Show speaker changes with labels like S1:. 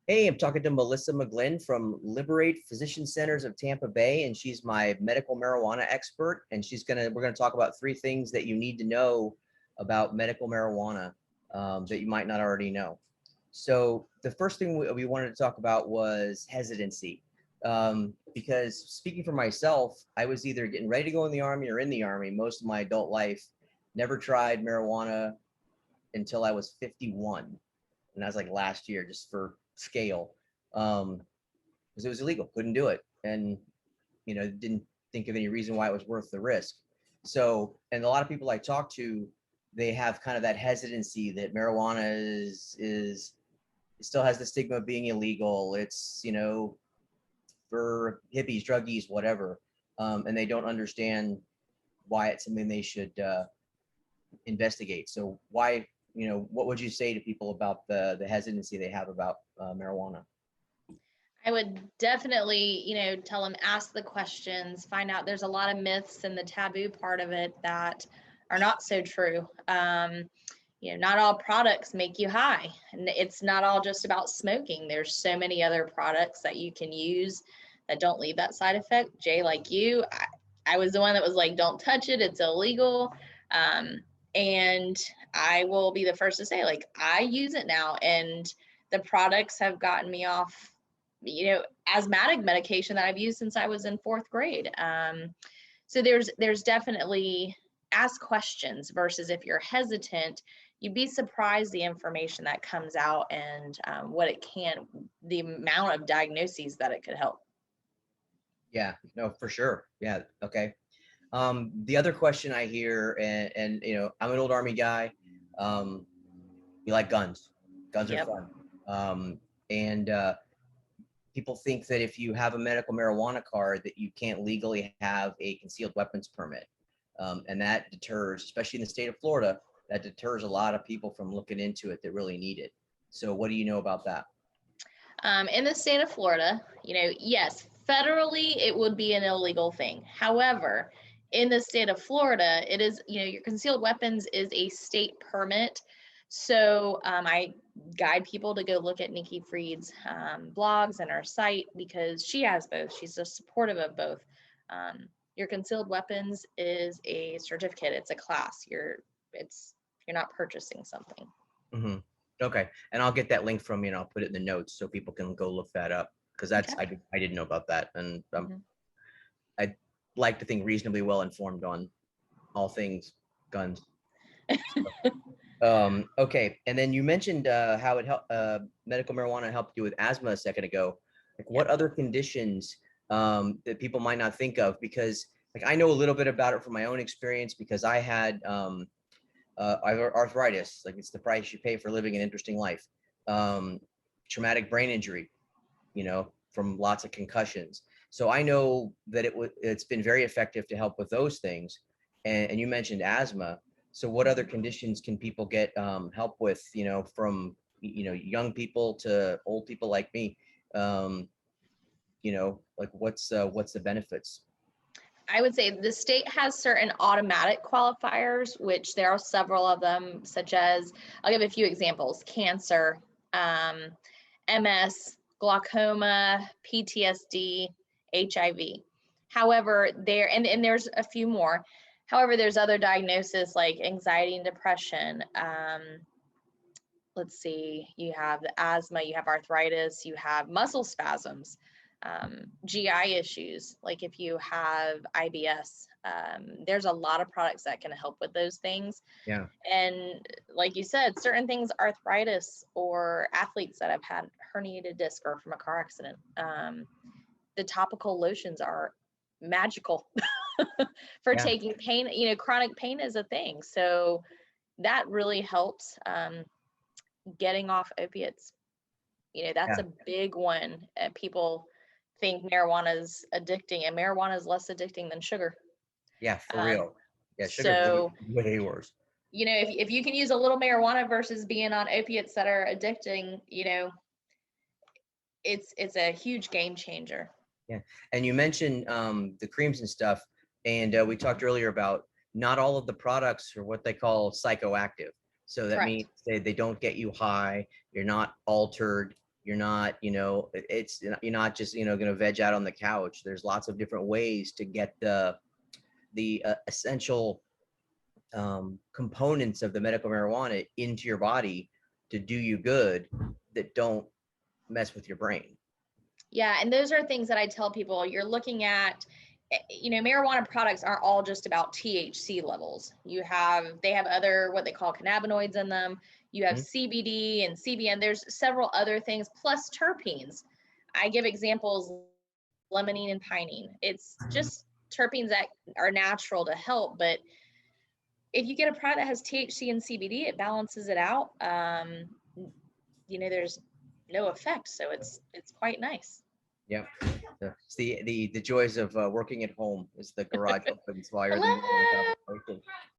S1: Hey, I'm talking to Melissa McGlynn from Liberate Physician Centers of Tampa Bay, and she's my medical marijuana expert. And we're gonna talk about three things that you need to know about medical marijuana that you might not already know. So the first thing we wanted to talk about was hesitancy. Because speaking for myself, I was either getting ready to go in the Army or in the Army most of my adult life. Never tried marijuana until I was 51, and that was like last year, just for scale, because it was illegal, couldn't do it, and didn't think of any reason why it was worth the risk. So, and a lot of people I talk to, they have kind of that hesitancy that marijuana is it still has the stigma of being illegal. It's for hippies, druggies, whatever, and they don't understand why it's something they should investigate. So why, what would you say to people about the hesitancy they have about marijuana?
S2: I would definitely, tell them ask the questions, find out there's a lot of myths and the taboo part of it that are not so true. Not all products make you high, and it's not all just about smoking. There's so many other products that you can use that don't leave that side effect. Jay, like you, I was the one that was like, don't touch it, it's illegal. And I will be the first to say, like, I use it now, and the products have gotten me off asthmatic medication that I've used since I was in fourth grade. So there's definitely ask questions versus if you're hesitant, you'd be surprised the information that comes out and the amount of diagnoses that it could help.
S1: Yeah, no, for sure. Yeah. Okay. The other question I hear, and I'm an old Army guy. Um, we like guns. Guns are
S2: Yep.
S1: fun. And people think that if you have a medical marijuana card, that you can't legally have a concealed weapons permit, and that deters, especially in the state of Florida, that deters a lot of people from looking into it that really need it. So, what do you know about that?
S2: In the state of Florida, yes, federally it would be an illegal thing. However, in the state of Florida, it is, your concealed weapons is a state permit. So I guide people to go look at Nikki Fried's blogs and her site because she has both. She's just supportive of both. Your concealed weapons is a certificate. It's a class. You're not purchasing something.
S1: Mm-hmm. Okay, and I'll get that link from you, and I'll put it in the notes so people can go look that up, because
S2: Okay.
S1: I didn't know about that, and
S2: Mm-hmm.
S1: I like to think reasonably well informed on all things guns. Okay, and then you mentioned how it helped medical marijuana helped you with asthma a second ago. Like, what
S2: Yep.
S1: other conditions that people might not think of? Because like I know a little bit about it from my own experience, because I had arthritis. Like, it's the price you pay for living an interesting life. Traumatic brain injury, from lots of concussions. So I know that it's been very effective to help with those things. And you mentioned asthma. So what other conditions can people get help with, from, young people to old people like me? Like, what's the benefits?
S2: I would say the state has certain automatic qualifiers, which there are several of them, such as I'll give a few examples: cancer, um, MS, glaucoma, PTSD, HIV. However, and there's a few more. However, there's other diagnoses like anxiety and depression. Let's see, you have the asthma, you have arthritis, you have muscle spasms, GI issues, like if you have IBS. There's a lot of products that can help with those things.
S1: Yeah.
S2: And like you said, certain things, arthritis or athletes that have had herniated disc or from a car accident, the topical lotions are magical for
S1: Yeah.
S2: taking pain. Chronic pain is a thing. So that really helps. Getting off opiates. That's
S1: Yeah.
S2: a big one. People think marijuana is addicting, and marijuana is less addicting than sugar.
S1: Yeah, for
S2: Um,
S1: real. Yeah, sugar's way,
S2: so,
S1: way worse.
S2: if you can use a little marijuana versus being on opiates that are addicting, it's a huge game changer.
S1: Yeah. And you mentioned the creams and stuff, and we talked earlier about not all of the products are what they call psychoactive. So that
S2: Correct.
S1: means they don't get you high, you're not altered. You're not, you're not just, going to veg out on the couch. There's lots of different ways to get the essential components of the medical marijuana into your body to do you good that don't mess with your brain.
S2: Yeah, and those are things that I tell people. You're looking at, marijuana products aren't all just about THC levels. They have other, what they call cannabinoids in them. You have
S1: Mhm.
S2: CBD and CBN. There's several other things, plus terpenes. I give examples, limonene and pinene. It's just terpenes that are natural to help, but if you get a product that has THC and CBD, it balances it out. There's no effect, so it's quite nice.
S1: Yeah. It's the joys of working at home is the garage opens while you're in the middle of a
S2: Hello.
S1: conversation.